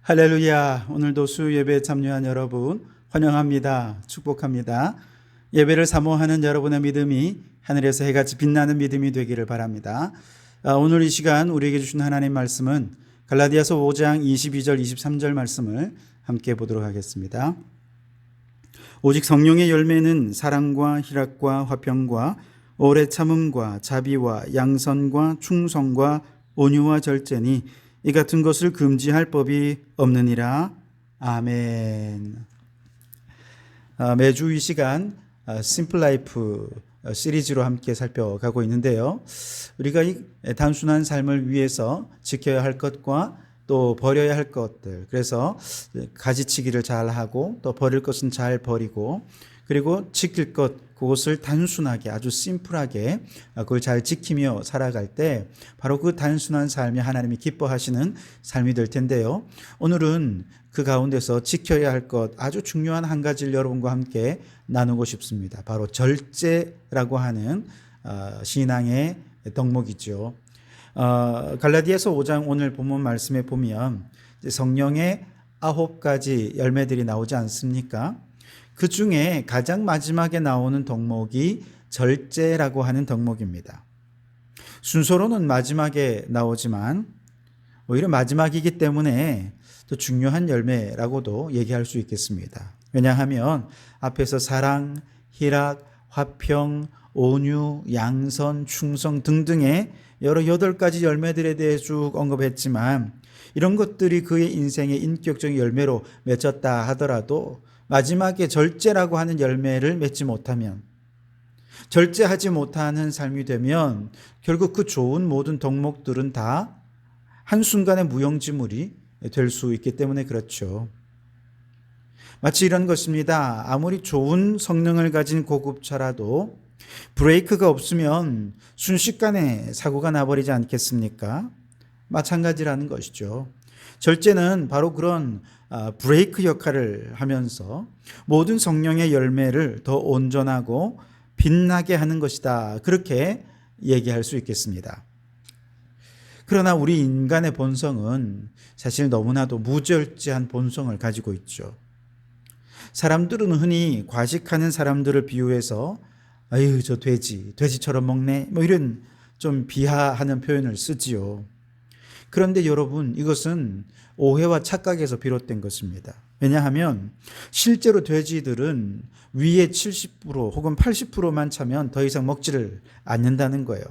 할렐루야. 오늘도 수요 예배에 참여한 여러분 환영합니다. 축복합니다. 예배를 사모하는 여러분의 믿음이 하늘에서 해같이 빛나는 믿음이 되기를 바랍니다. 오늘 이 시간 우리에게 주신 하나님 말씀은 갈라디아서 5장 22절 23절 말씀을 함께 보도록 하겠습니다. 오직 성령의 열매는 사랑과 희락과 화평과 오래 참음과 자비와 양선과 충성과 온유와 절제니 이 같은 것을 금지할 법이 없느니라. 아멘. 매주 이 시간 심플 라이프 시리즈로 함께 살펴가고 있는데요. 우리가 이 단순한 삶을 위해서 지켜야 할 것과 또 버려야 할 것들, 그래서 가지치기를 잘 하고 또 버릴 것은 잘 버리고, 그리고 지킬 것, 그것을 단순하게 아주 심플하게 그걸 잘 지키며 살아갈 때 바로 그 단순한 삶이 하나님이 기뻐하시는 삶이 될 텐데요. 오늘은 그 가운데서 지켜야 할 것 아주 중요한 한 가지를 여러분과 함께 나누고 싶습니다. 바로 절제라고 하는 신앙의 덕목이죠. 갈라디아서 5장 오늘 본문 말씀에 보면 성령의 9가지 열매들이 나오지 않습니까? 그 중에 가장 마지막에 나오는 덕목이 절제라고 하는 덕목입니다. 순서로는 마지막에 나오지만 오히려 마지막이기 때문에 더 중요한 열매라고도 얘기할 수 있겠습니다. 왜냐하면 앞에서 사랑, 희락, 화평, 온유, 양선, 충성 등등의 여러 8가지 열매들에 대해 쭉 언급했지만 이런 것들이 그의 인생의 인격적인 열매로 맺었다 하더라도 마지막에 절제라고 하는 열매를 맺지 못하면, 절제하지 못하는 삶이 되면 결국 그 좋은 모든 덕목들은 다 한순간에 무용지물이 될 수 있기 때문에 그렇죠. 마치 이런 것입니다. 아무리 좋은 성능을 가진 고급차라도 브레이크가 없으면 순식간에 사고가 나버리지 않겠습니까? 마찬가지라는 것이죠. 절제는 바로 그런 브레이크 역할을 하면서 모든 성령의 열매를 더 온전하고 빛나게 하는 것이다. 그렇게 얘기할 수 있겠습니다. 그러나 우리 인간의 본성은 사실 너무나도 무절제한 본성을 가지고 있죠. 사람들은 흔히 과식하는 사람들을 비유해서 아유 저 돼지처럼 먹네, 뭐 이런 좀 비하하는 표현을 쓰지요. 그런데 여러분, 이것은 오해와 착각에서 비롯된 것입니다. 왜냐하면 실제로 돼지들은 위에 70% 혹은 80%만 차면 더 이상 먹지를 않는다는 거예요.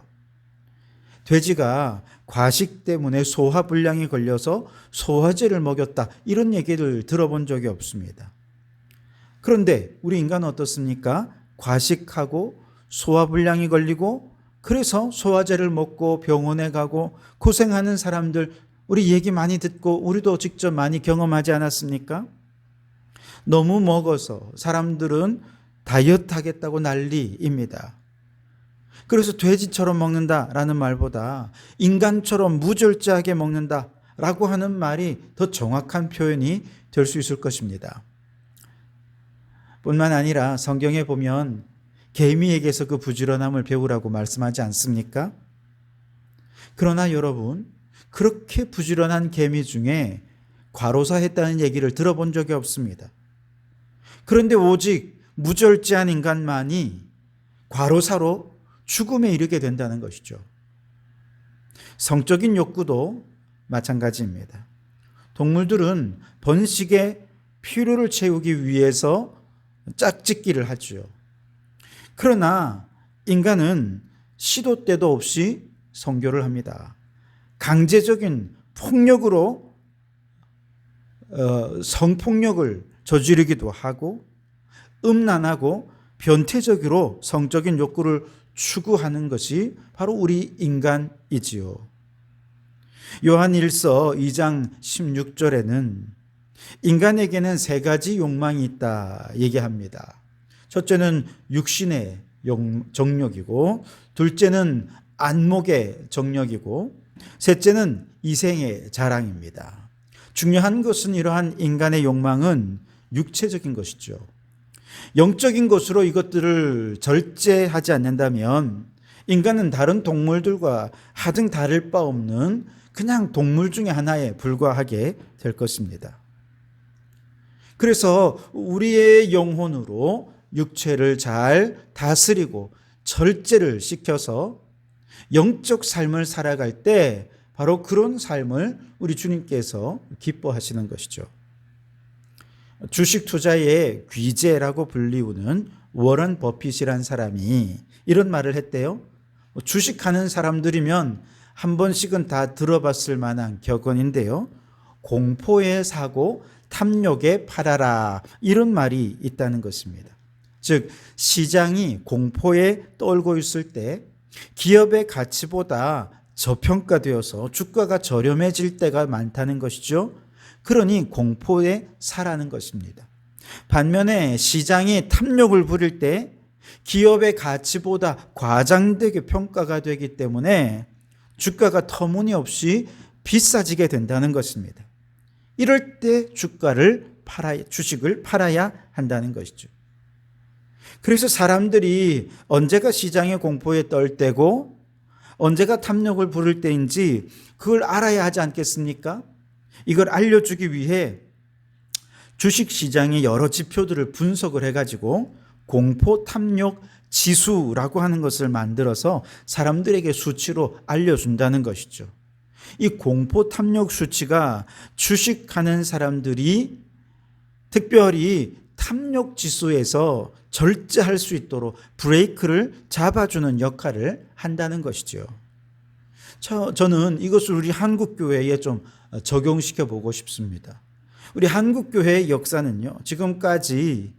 돼지가 과식 때문에 소화불량이 걸려서 소화제를 먹였다, 이런 얘기를 들어본 적이 없습니다. 그런데 우리 인간은 어떻습니까? 과식하고 소화불량이 걸리고 그래서 소화제를 먹고 병원에 가고 고생하는 사람들, 우리 얘기 많이 듣고 우리도 직접 많이 경험하지 않았습니까? 너무 먹어서 사람들은 다이어트 하겠다고 난리입니다. 그래서 돼지처럼 먹는다라는 말보다 인간처럼 무절제하게 먹는다라고 하는 말이 더 정확한 표현이 될 수 있을 것입니다. 뿐만 아니라 성경에 보면 개미에게서 그 부지런함을 배우라고 말씀하지 않습니까? 그러나 여러분, 그렇게 부지런한 개미 중에 과로사했다는 얘기를 들어본 적이 없습니다. 그런데 오직 무절제한 인간만이 과로사로 죽음에 이르게 된다는 것이죠. 성적인 욕구도 마찬가지입니다. 동물들은 번식의 필요를 채우기 위해서 짝짓기를 하죠. 그러나 인간은 시도 때도 없이 성교를 합니다. 강제적인 폭력으로 성폭력을 저지르기도 하고 음란하고 변태적으로 성적인 욕구를 추구하는 것이 바로 우리 인간이지요. 요한 1서 2장 16절에는 인간에게는 3가지 욕망이 있다 얘기합니다. 첫째는 육신의 정욕이고, 둘째는 안목의 정욕이고, 셋째는 이생의 자랑입니다. 중요한 것은 이러한 인간의 욕망은 육체적인 것이죠. 영적인 것으로 이것들을 절제하지 않는다면 인간은 다른 동물들과 하등 다를 바 없는 그냥 동물 중에 하나에 불과하게 될 것입니다. 그래서 우리의 영혼으로 육체를 잘 다스리고 절제를 시켜서 영적 삶을 살아갈 때 바로 그런 삶을 우리 주님께서 기뻐하시는 것이죠. 주식 투자의 귀재라고 불리우는 워런 버핏이란 사람이 이런 말을 했대요. 주식하는 사람들이면 한 번씩은 다 들어봤을 만한 격언인데요. 공포에 사고 탐욕에 팔아라, 이런 말이 있다는 것입니다. 즉 시장이 공포에 떨고 있을 때 기업의 가치보다 저평가되어서 주가가 저렴해질 때가 많다는 것이죠. 그러니 공포에 사라는 것입니다. 반면에 시장이 탐욕을 부릴 때 기업의 가치보다 과장되게 평가가 되기 때문에 주가가 터무니없이 비싸지게 된다는 것입니다. 이럴 때 주식을 팔아야 한다는 것이죠. 그래서 사람들이 언제가 시장의 공포에 떨 때고 언제가 탐욕을 부를 때인지 그걸 알아야 하지 않겠습니까? 이걸 알려주기 위해 주식시장의 여러 지표들을 분석을 해가지고 공포 탐욕 지수라고 하는 것을 만들어서 사람들에게 수치로 알려준다는 것이죠. 이 공포 탐욕 수치가 주식하는 사람들이 특별히 탐욕 지수에서 절제할 수 있도록 브레이크를 잡아주는 역할을 한다는 것이죠. 저는 이것을 우리 한국교회에 좀 적용시켜 보고 싶습니다. 우리 한국교회의 역사는요, 지금까지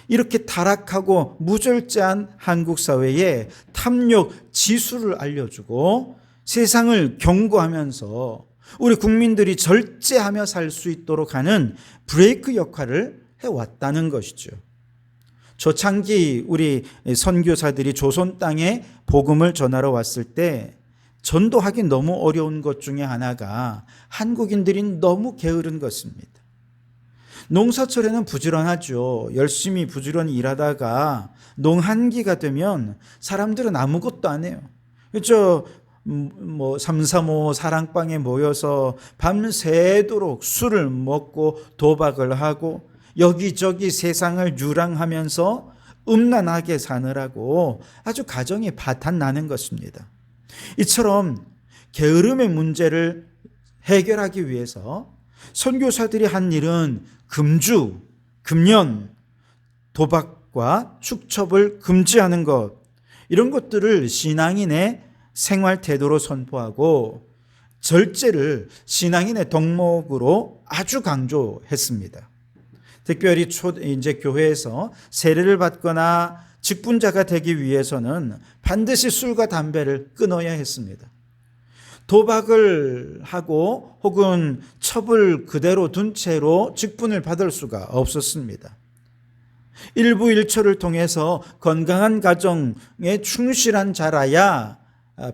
이렇게 타락하고 무절제한 한국 사회에 탐욕 지수를 알려주고 세상을 경고하면서 우리 국민들이 절제하며 살 수 있도록 하는 브레이크 역할을 해왔다는 것이죠. 초창기 우리 선교사들이 조선 땅에 복음을 전하러 왔을 때 전도하기 너무 어려운 것 중에 하나가 한국인들이 너무 게으른 것입니다. 농사철에는 부지런하죠. 열심히 부지런히 일하다가 농한기가 되면 사람들은 아무것도 안 해요. 그렇죠? 삼삼오오 사랑방에 모여서 밤새도록 술을 먹고 도박을 하고 여기저기 세상을 유랑하면서 음란하게 사느라고 아주 가정이 파탄나는 것입니다. 이처럼 게으름의 문제를 해결하기 위해서 선교사들이 한 일은 금주, 금연, 도박과 축첩을 금지하는 것, 이런 것들을 신앙인의 생활 태도로 선포하고 절제를 신앙인의 덕목으로 아주 강조했습니다. 특별히 이제 교회에서 세례를 받거나 직분자가 되기 위해서는 반드시 술과 담배를 끊어야 했습니다. 도박을 하고 혹은 첩을 그대로 둔 채로 직분을 받을 수가 없었습니다. 일부 일처를 통해서 건강한 가정에 충실한 자라야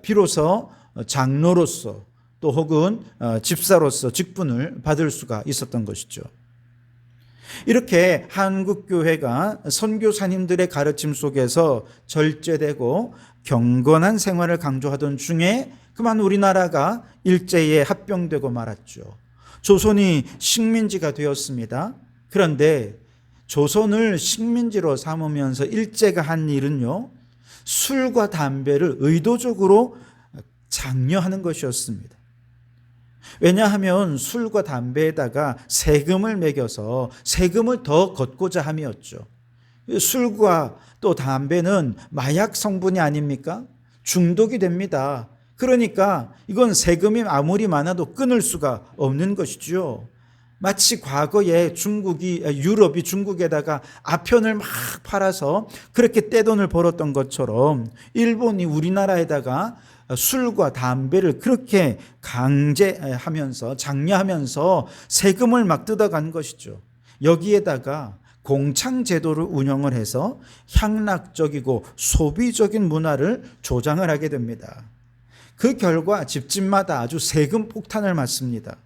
비로소 장로로서 또 혹은 집사로서 직분을 받을 수가 있었던 것이죠. 이렇게 한국교회가 선교사님들의 가르침 속에서 절제되고 경건한 생활을 강조하던 중에 그만 우리나라가 일제에 합병되고 말았죠. 조선이 식민지가 되었습니다. 그런데 조선을 식민지로 삼으면서 일제가 한 일은요, 술과 담배를 의도적으로 장려하는 것이었습니다. 왜냐하면 술과 담배에다가 세금을 매겨서 세금을 더 걷고자 함이었죠. 술과 또 담배는 마약 성분이 아닙니까? 중독이 됩니다. 그러니까 이건 세금이 아무리 많아도 끊을 수가 없는 것이죠. 마치 과거에 유럽이 중국에다가 아편을 막 팔아서 그렇게 떼돈을 벌었던 것처럼 일본이 우리나라에다가 술과 담배를 그렇게 강제하면서 장려하면서 세금을 막 뜯어간 것이죠. 여기에다가 공창제도를 운영을 해서 향락적이고 소비적인 문화를 조장을 하게 됩니다. 그 결과 집집마다 아주 세금 폭탄을 맞습니다.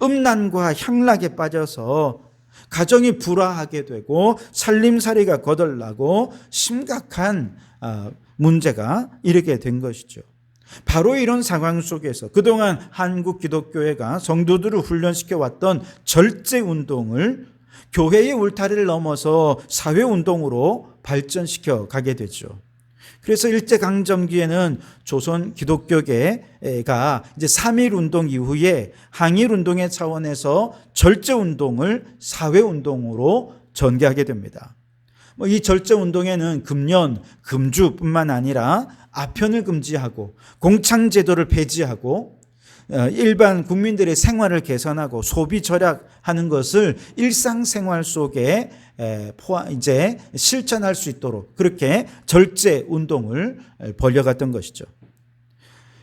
음란과 향락에 빠져서 가정이 불화하게 되고 살림살이가 거덜나고 심각한 문제가 이르게 된 것이죠. 바로 이런 상황 속에서 그동안 한국 기독교회가 성도들을 훈련시켜 왔던 절제 운동을 교회의 울타리를 넘어서 사회 운동으로 발전시켜 가게 되죠. 그래서 일제강점기에는 조선 기독교계가 이제 3.1 운동 이후에 항일 운동의 차원에서 절제 운동을 사회 운동으로 전개하게 됩니다. 이 절제 운동에는 금연, 금주뿐만 아니라 아편을 금지하고 공창제도를 폐지하고 일반 국민들의 생활을 개선하고 소비 절약하는 것을 일상생활 속에 이제 실천할 수 있도록 그렇게 절제 운동을 벌여갔던 것이죠.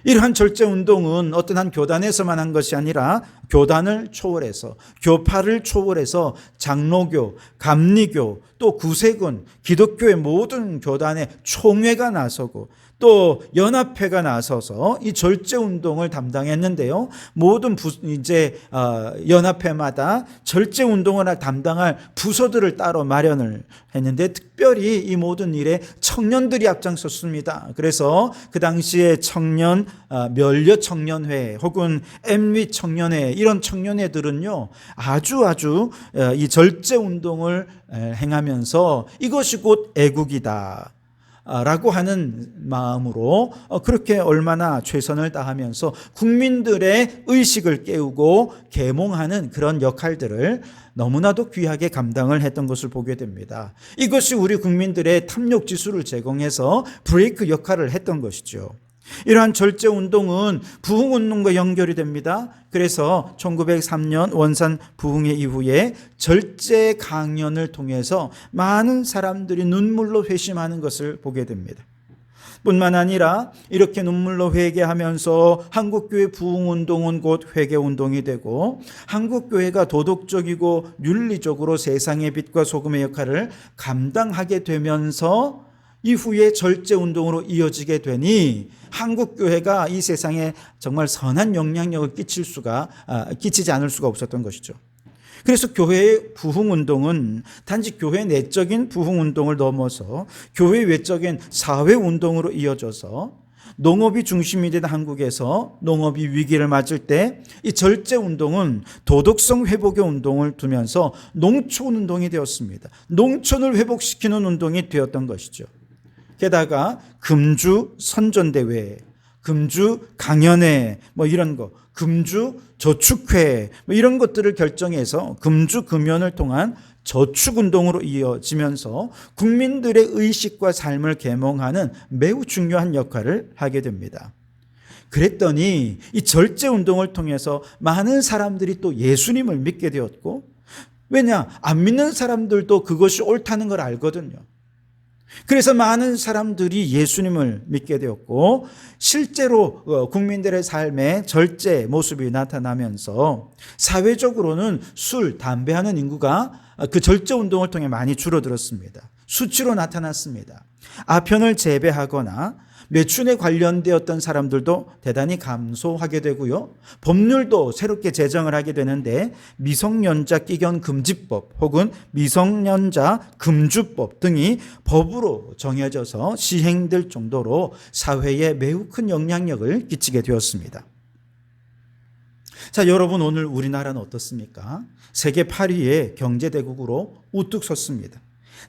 이러한 절제 운동은 어떤 한 교단에서만 한 것이 아니라 교단을 초월해서 교파를 초월해서 장로교, 감리교, 또 구세군, 기독교의 모든 교단의 총회가 나서고 또 연합회가 나서서 이 절제 운동을 담당했는데요. 모든 이제 연합회마다 절제 운동을 담당할 부서들을 따로 마련을 했는데 특별히 이 모든 일에 청년들이 앞장섰습니다. 그래서 그 당시에 청년 면려 청년회 혹은 MW 청년회 이런 청년회들은요 아주 이 절제 운동을 행하면서 이것이 곧 애국이다 라고 하는 마음으로 그렇게 얼마나 최선을 다하면서 국민들의 의식을 깨우고 계몽하는 그런 역할들을 너무나도 귀하게 감당을 했던 것을 보게 됩니다. 이것이 우리 국민들의 탐욕 지수를 제공해서 브레이크 역할을 했던 것이죠. 이러한 절제 운동은 부흥 운동과 연결이 됩니다. 그래서 1903년 원산 부흥회 이후에 절제 강연을 통해서 많은 사람들이 눈물로 회심하는 것을 보게 됩니다. 뿐만 아니라 이렇게 눈물로 회개하면서 한국교회 부흥운동은 곧 회개운동이 되고 한국교회가 도덕적이고 윤리적으로 세상의 빛과 소금의 역할을 감당하게 되면서 이후에 절제운동으로 이어지게 되니 한국교회가 이 세상에 정말 선한 영향력을 끼치지 않을 수가 없었던 것이죠. 그래서 교회의 부흥운동은 단지 교회 내적인 부흥운동을 넘어서 교회 외적인 사회운동으로 이어져서 농업이 중심이 된 한국에서 농업이 위기를 맞을 때 이 절제운동은 도덕성 회복의 운동을 두면서 농촌운동이 되었습니다. 농촌을 회복시키는 운동이 되었던 것이죠. 게다가 금주 선전대회, 금주 강연회 이런 거, 금주 저축회 이런 것들을 결정해서 금주 금연을 통한 저축운동으로 이어지면서 국민들의 의식과 삶을 계몽하는 매우 중요한 역할을 하게 됩니다. 그랬더니 이 절제운동을 통해서 많은 사람들이 또 예수님을 믿게 되었고, 왜냐? 안 믿는 사람들도 그것이 옳다는 걸 알거든요. 그래서 많은 사람들이 예수님을 믿게 되었고 실제로 국민들의 삶에 절제 모습이 나타나면서 사회적으로는 술, 담배하는 인구가 그 절제 운동을 통해 많이 줄어들었습니다. 수치로 나타났습니다. 아편을 재배하거나 매춘에 관련되었던 사람들도 대단히 감소하게 되고요. 법률도 새롭게 제정을 하게 되는데 미성년자 끼견 금지법 혹은 미성년자 금주법 등이 법으로 정해져서 시행될 정도로 사회에 매우 큰 영향력을 끼치게 되었습니다. 자, 여러분 오늘 우리나라는 어떻습니까? 세계 8위의 경제대국으로 우뚝 섰습니다.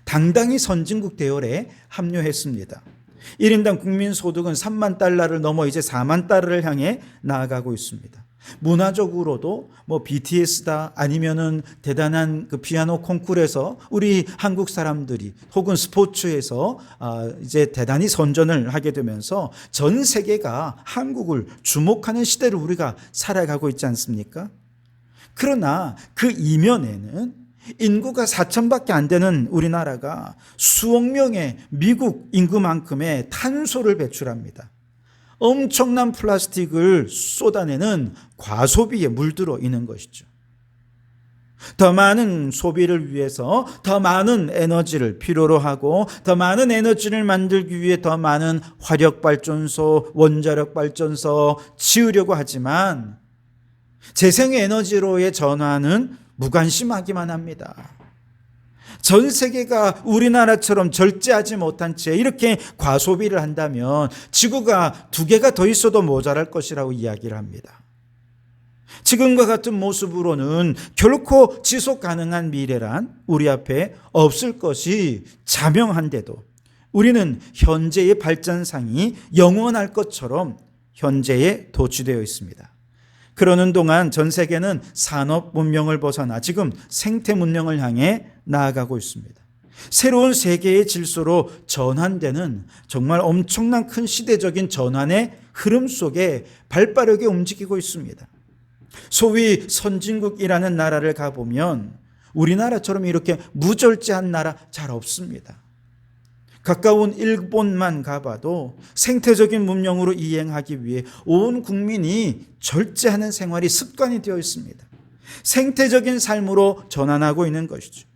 당당히 선진국 대열에 합류했습니다. 1인당 국민소득은 3만 달러를 넘어 이제 4만 달러를 향해 나아가고 있습니다. 문화적으로도 BTS다 아니면은 대단한 그 피아노 콩쿠르에서 우리 한국 사람들이 혹은 스포츠에서 이제 대단히 선전을 하게 되면서 전 세계가 한국을 주목하는 시대를 우리가 살아가고 있지 않습니까? 그러나 그 이면에는 인구가 4천밖에 안 되는 우리나라가 수억 명의 미국 인구만큼의 탄소를 배출합니다. 엄청난 플라스틱을 쏟아내는 과소비에 물들어 있는 것이죠. 더 많은 소비를 위해서 더 많은 에너지를 필요로 하고 더 많은 에너지를 만들기 위해 더 많은 화력발전소, 원자력발전소 지으려고 하지만 재생에너지로의 전환은 무관심하기만 합니다. 전 세계가 우리나라처럼 절제하지 못한 채 이렇게 과소비를 한다면 지구가 2개가 더 있어도 모자랄 것이라고 이야기를 합니다. 지금과 같은 모습으로는 결코 지속 가능한 미래란 우리 앞에 없을 것이 자명한데도 우리는 현재의 발전상이 영원할 것처럼 현재에 도취되어 있습니다. 그러는 동안 전 세계는 산업 문명을 벗어나 지금 생태 문명을 향해 나아가고 있습니다. 새로운 세계의 질서로 전환되는 정말 엄청난 큰 시대적인 전환의 흐름 속에 발빠르게 움직이고 있습니다. 소위 선진국이라는 나라를 가보면 우리나라처럼 이렇게 무절제한 나라 잘 없습니다. 가까운 일본만 가봐도 생태적인 문명으로 이행하기 위해 온 국민이 절제하는 생활이 습관이 되어 있습니다. 생태적인 삶으로 전환하고 있는 것이죠.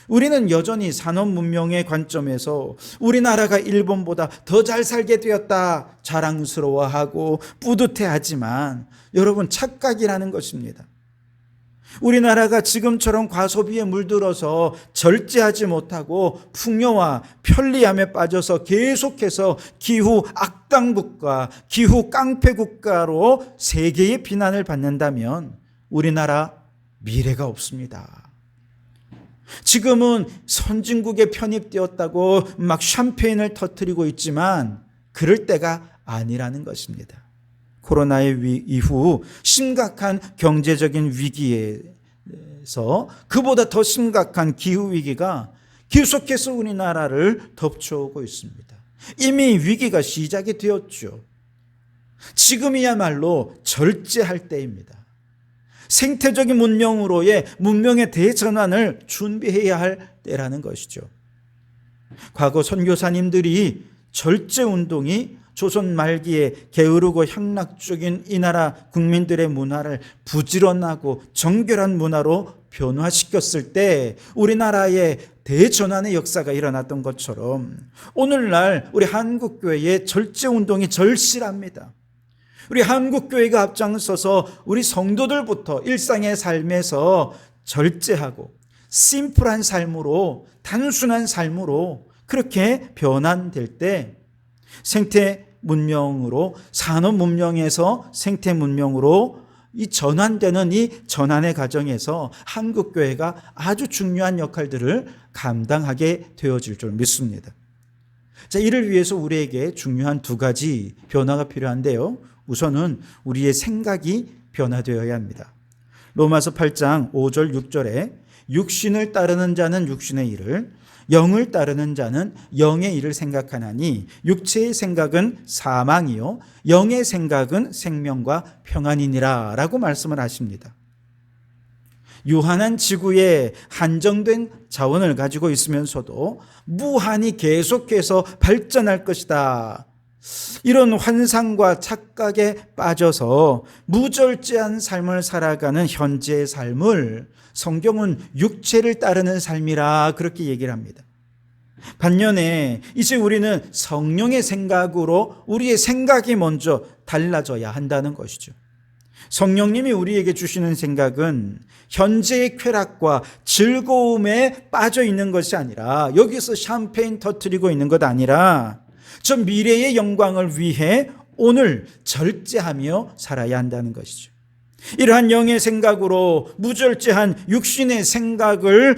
우리는 여전히 산업 문명의 관점에서 우리나라가 일본보다 더 잘 살게 되었다 자랑스러워하고 뿌듯해하지만 여러분, 착각이라는 것입니다. 우리나라가 지금처럼 과소비에 물들어서 절제하지 못하고 풍요와 편리함에 빠져서 계속해서 기후 악당 국가, 기후 깡패 국가로 세계의 비난을 받는다면 우리나라 미래가 없습니다. 지금은 선진국에 편입되었다고 막 샴페인을 터뜨리고 있지만 그럴 때가 아니라는 것입니다. 코로나의 이후 심각한 경제적인 위기에서 그보다 더 심각한 기후위기가 계속해서 우리나라를 덮쳐오고 있습니다. 이미 위기가 시작이 되었죠. 지금이야말로 절제할 때입니다. 생태적인 문명으로의 문명의 대전환을 준비해야 할 때라는 것이죠. 과거 선교사님들이 절제운동이 조선 말기에 게으르고 향락적인 이 나라 국민들의 문화를 부지런하고 정결한 문화로 변화시켰을 때 우리나라의 대전환의 역사가 일어났던 것처럼 오늘날 우리 한국교회의 절제운동이 절실합니다. 우리 한국교회가 앞장서서 우리 성도들부터 일상의 삶에서 절제하고 심플한 삶으로, 단순한 삶으로 그렇게 변환될 때 생태 문명으로, 산업 문명에서 생태 문명으로 이 전환되는 이 전환의 과정에서 한국교회가 아주 중요한 역할들을 감당하게 되어질 줄 믿습니다. 자, 이를 위해서 우리에게 중요한 2가지 변화가 필요한데요. 우선은 우리의 생각이 변화되어야 합니다. 로마서 8장 5절 6절에 육신을 따르는 자는 육신의 일을, 영을 따르는 자는 영의 일을 생각하나니 육체의 생각은 사망이요 영의 생각은 생명과 평안이니라 라고 말씀을 하십니다. 유한한 지구에 한정된 자원을 가지고 있으면서도 무한히 계속해서 발전할 것이다. 이런 환상과 착각에 빠져서 무절제한 삶을 살아가는 현재의 삶을 성경은 육체를 따르는 삶이라 그렇게 얘기를 합니다. 반면에 이제 우리는 성령의 생각으로 우리의 생각이 먼저 달라져야 한다는 것이죠. 성령님이 우리에게 주시는 생각은 현재의 쾌락과 즐거움에 빠져 있는 것이 아니라, 여기서 샴페인 터뜨리고 있는 것 아니라 저 미래의 영광을 위해 오늘 절제하며 살아야 한다는 것이죠. 이러한 영의 생각으로 무절제한 육신의 생각을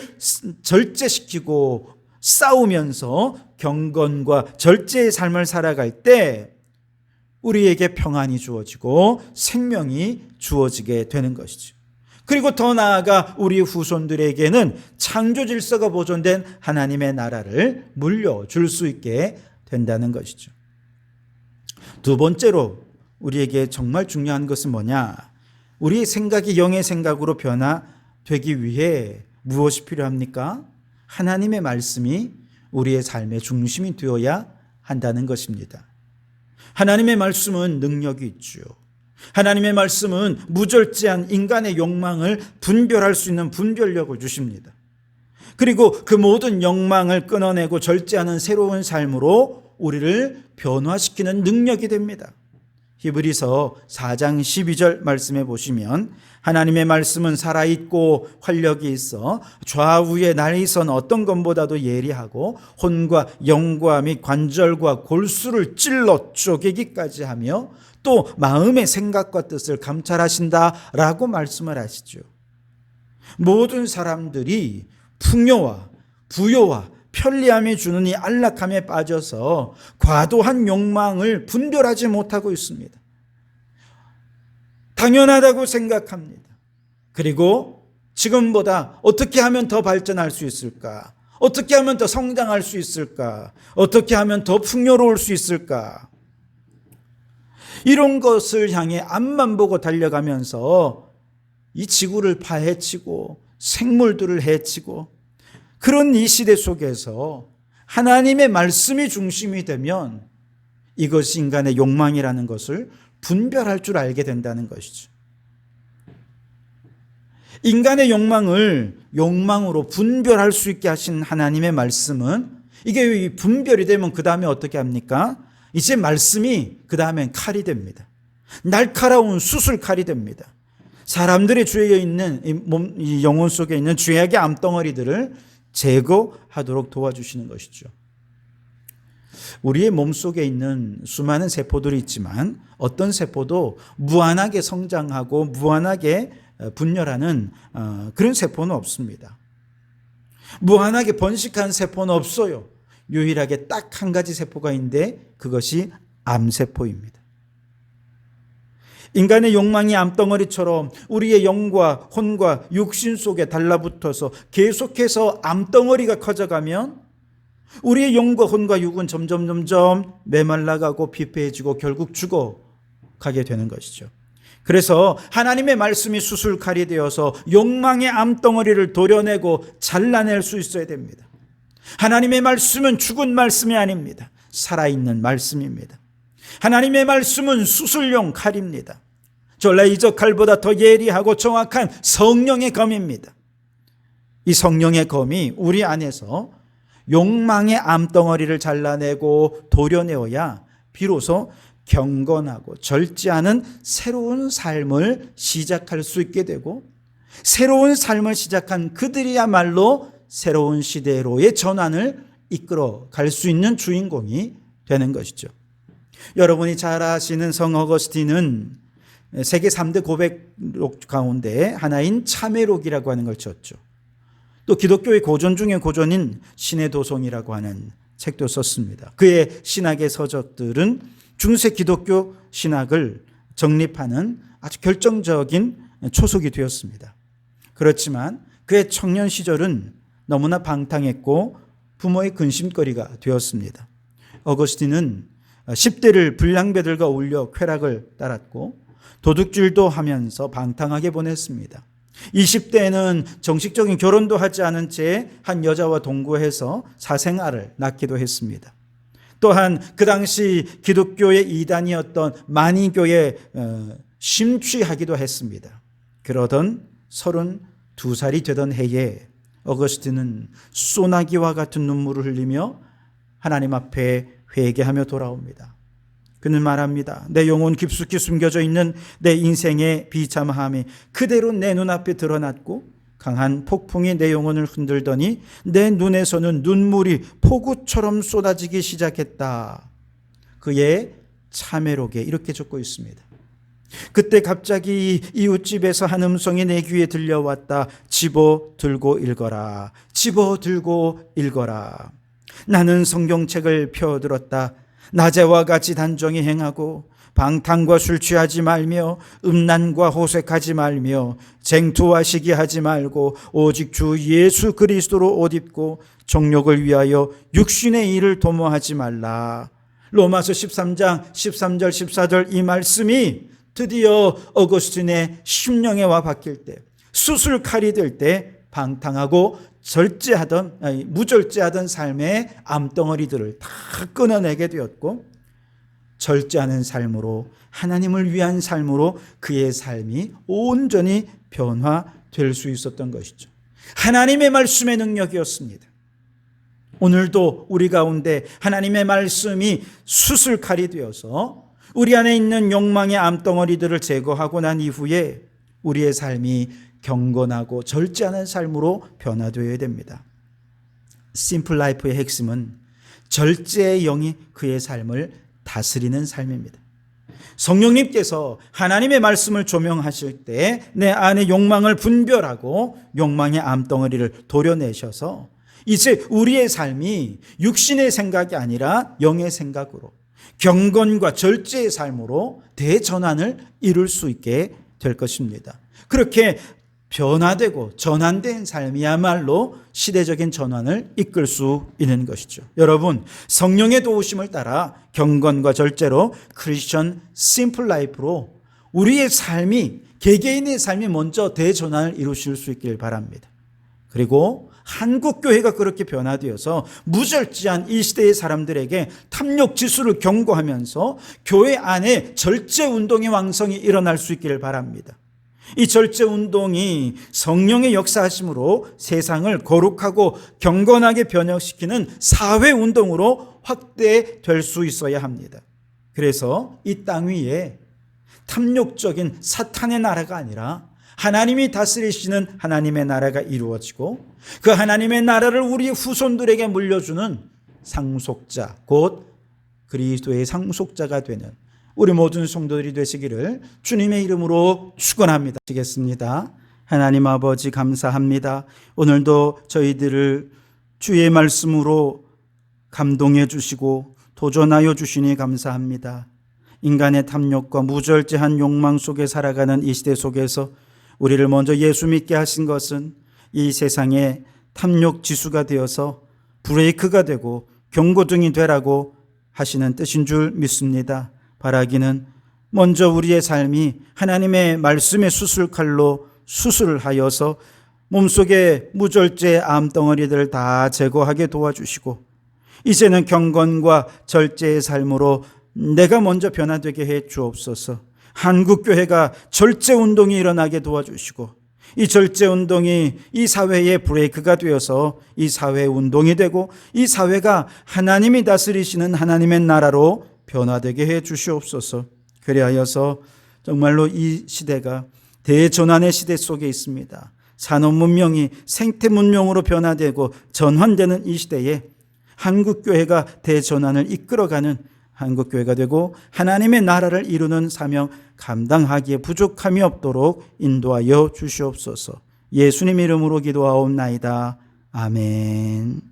절제시키고 싸우면서 경건과 절제의 삶을 살아갈 때 우리에게 평안이 주어지고 생명이 주어지게 되는 것이죠. 그리고 더 나아가 우리 후손들에게는 창조 질서가 보존된 하나님의 나라를 물려줄 수 있게 된다는 것이죠. 2번째로 우리에게 정말 중요한 것은 뭐냐? 우리의 생각이 영의 생각으로 변화되기 위해 무엇이 필요합니까? 하나님의 말씀이 우리의 삶의 중심이 되어야 한다는 것입니다. 하나님의 말씀은 능력이 있죠. 하나님의 말씀은 무절제한 인간의 욕망을 분별할 수 있는 분별력을 주십니다. 그리고 그 모든 욕망을 끊어내고 절제하는 새로운 삶으로 우리를 변화시키는 능력이 됩니다. 히브리서 4장 12절 말씀해 보시면 하나님의 말씀은 살아있고 활력이 있어 좌우의 날이선 어떤 것보다도 예리하고 혼과 영과 및 관절과 골수를 찔러 쪼개기까지 하며 또 마음의 생각과 뜻을 감찰하신다라고 말씀을 하시죠. 모든 사람들이 풍요와 부요와 편리함이 주는 이 안락함에 빠져서 과도한 욕망을 분별하지 못하고 있습니다. 당연하다고 생각합니다. 그리고 지금보다 어떻게 하면 더 발전할 수 있을까? 어떻게 하면 더 성장할 수 있을까? 어떻게 하면 더 풍요로울 수 있을까? 이런 것을 향해 앞만 보고 달려가면서 이 지구를 파헤치고 생물들을 해치고 그런 이 시대 속에서 하나님의 말씀이 중심이 되면 이것이 인간의 욕망이라는 것을 분별할 줄 알게 된다는 것이죠. 인간의 욕망을 욕망으로 분별할 수 있게 하신 하나님의 말씀은 이게 분별이 되면 그 다음에 어떻게 합니까? 이제 말씀이 그 다음엔 칼이 됩니다. 날카로운 수술칼이 됩니다. 사람들의 죄에 있는 이 영혼 속에 있는 죄악의 암덩어리들을 제거하도록 도와주시는 것이죠. 우리의 몸속에 있는 수많은 세포들이 있지만 어떤 세포도 무한하게 성장하고 무한하게 분열하는 그런 세포는 없습니다. 무한하게 번식한 세포는 없어요. 유일하게 딱 한 가지 세포가 있는데 그것이 암세포입니다. 인간의 욕망이 암덩어리처럼 우리의 영과 혼과 육신 속에 달라붙어서 계속해서 암덩어리가 커져가면 우리의 영과 혼과 육은 점점 메말라가고 피폐해지고 결국 죽어가게 되는 것이죠. 그래서 하나님의 말씀이 수술칼이 되어서 욕망의 암덩어리를 도려내고 잘라낼 수 있어야 됩니다. 하나님의 말씀은 죽은 말씀이 아닙니다. 살아있는 말씀입니다. 하나님의 말씀은 수술용 칼입니다. 저 레이저 칼보다 더 예리하고 정확한 성령의 검입니다. 이 성령의 검이 우리 안에서 욕망의 암덩어리를 잘라내고 도려내어야 비로소 경건하고 절제하는 새로운 삶을 시작할 수 있게 되고 새로운 삶을 시작한 그들이야말로 새로운 시대로의 전환을 이끌어 갈 수 있는 주인공이 되는 것이죠. 여러분이 잘 아시는 성 어거스틴은 세계 3대 고백록 가운데 하나인 참회록이라고 하는 걸 지었죠. 또 기독교의 고전 중에 고전인 신의 도성이라고 하는 책도 썼습니다. 그의 신학의 서적들은 중세 기독교 신학을 정립하는 아주 결정적인 초석이 되었습니다. 그렇지만 그의 청년 시절은 너무나 방탕했고 부모의 근심거리가 되었습니다. 어거스틴은 10대를 불량배들과 어울려 쾌락을 따랐고 도둑질도 하면서 방탕하게 보냈습니다. 20대에는 정식적인 결혼도 하지 않은 채 한 여자와 동거해서 사생아를 낳기도 했습니다. 또한 그 당시 기독교의 이단이었던 만이교에 심취하기도 했습니다. 그러던 32살이 되던 해에 어거스틴은 소나기와 같은 눈물을 흘리며 하나님 앞에 회개하며 돌아옵니다. 그는 말합니다. 내 영혼 깊숙이 숨겨져 있는 내 인생의 비참함이 그대로 내 눈앞에 드러났고 강한 폭풍이 내 영혼을 흔들더니 내 눈에서는 눈물이 폭우처럼 쏟아지기 시작했다. 그의 참회록에 이렇게 적고 있습니다. 그때 갑자기 이웃집에서 한 음성이 내 귀에 들려왔다. 집어 들고 읽어라. 집어 들고 읽어라. 나는 성경책을 펴들었다. 낮에와 같이 단정히 행하고 방탕과 술 취하지 말며 음란과 호색하지 말며 쟁투와 시기하지 말고 오직 주 예수 그리스도로 옷 입고 정욕을 위하여 육신의 일을 도모하지 말라. 로마서 13장 13절 14절 이 말씀이 드디어 어거스틴의 심령에 와 박힐 때 수술칼이 될 때 방탕하고 무절제하던 삶의 암덩어리들을 다 끊어내게 되었고 절제하는 삶으로 하나님을 위한 삶으로 그의 삶이 온전히 변화될 수 있었던 것이죠. 하나님의 말씀의 능력이었습니다. 오늘도 우리 가운데 하나님의 말씀이 수술칼이 되어서 우리 안에 있는 욕망의 암덩어리들을 제거하고 난 이후에 우리의 삶이 경건하고 절제하는 삶으로 변화되어야 됩니다. 심플 라이프의 핵심은 절제의 영이 그의 삶을 다스리는 삶입니다. 성령님께서 하나님의 말씀을 조명하실 때 내 안의 욕망을 분별하고 욕망의 암덩어리를 도려내셔서 이제 우리의 삶이 육신의 생각이 아니라 영의 생각으로 경건과 절제의 삶으로 대전환을 이룰 수 있게 될 것입니다. 그렇게 변화되고 전환된 삶이야말로 시대적인 전환을 이끌 수 있는 것이죠. 여러분, 성령의 도우심을 따라 경건과 절제로 크리스천 심플 라이프로 우리의 삶이, 개개인의 삶이 먼저 대전환을 이루실 수 있길 바랍니다. 그리고 한국교회가 그렇게 변화되어서 무절제한 이 시대의 사람들에게 탐욕지수를 경고하면서 교회 안에 절제운동의 왕성이 일어날 수 있기를 바랍니다. 이 절제운동이 성령의 역사하심으로 세상을 거룩하고 경건하게 변혁시키는 사회운동으로 확대될 수 있어야 합니다. 그래서 이 땅 위에 탐욕적인 사탄의 나라가 아니라 하나님이 다스리시는 하나님의 나라가 이루어지고 그 하나님의 나라를 우리 후손들에게 물려주는 상속자, 곧 그리스도의 상속자가 되는 우리 모든 성도들이 되시기를 주님의 이름으로 축원합니다. 하시겠습니다. 하나님 아버지 감사합니다. 오늘도 저희들을 주의 말씀으로 감동해 주시고 도전하여 주시니 감사합니다. 인간의 탐욕과 무절제한 욕망 속에 살아가는 이 시대 속에서 우리를 먼저 예수 믿게 하신 것은 이 세상의 탐욕 지수가 되어서 브레이크가 되고 경고등이 되라고 하시는 뜻인 줄 믿습니다. 바라기는 먼저 우리의 삶이 하나님의 말씀의 수술칼로 수술하여서 몸속에 무절제 암덩어리들을 다 제거하게 도와주시고 이제는 경건과 절제의 삶으로 내가 먼저 변화되게 해 주옵소서. 한국교회가 절제운동이 일어나게 도와주시고 이 절제운동이 이 사회의 브레이크가 되어서 이 사회운동이 되고 이 사회가 하나님이 다스리시는 하나님의 나라로 변화되게 해 주시옵소서. 그리하여서 정말로 이 시대가 대전환의 시대 속에 있습니다. 산업문명이 생태문명으로 변화되고 전환되는 이 시대에 한국교회가 대전환을 이끌어가는 한국교회가 되고 하나님의 나라를 이루는 사명 감당하기에 부족함이 없도록 인도하여 주시옵소서. 예수님 이름으로 기도하옵나이다. 아멘.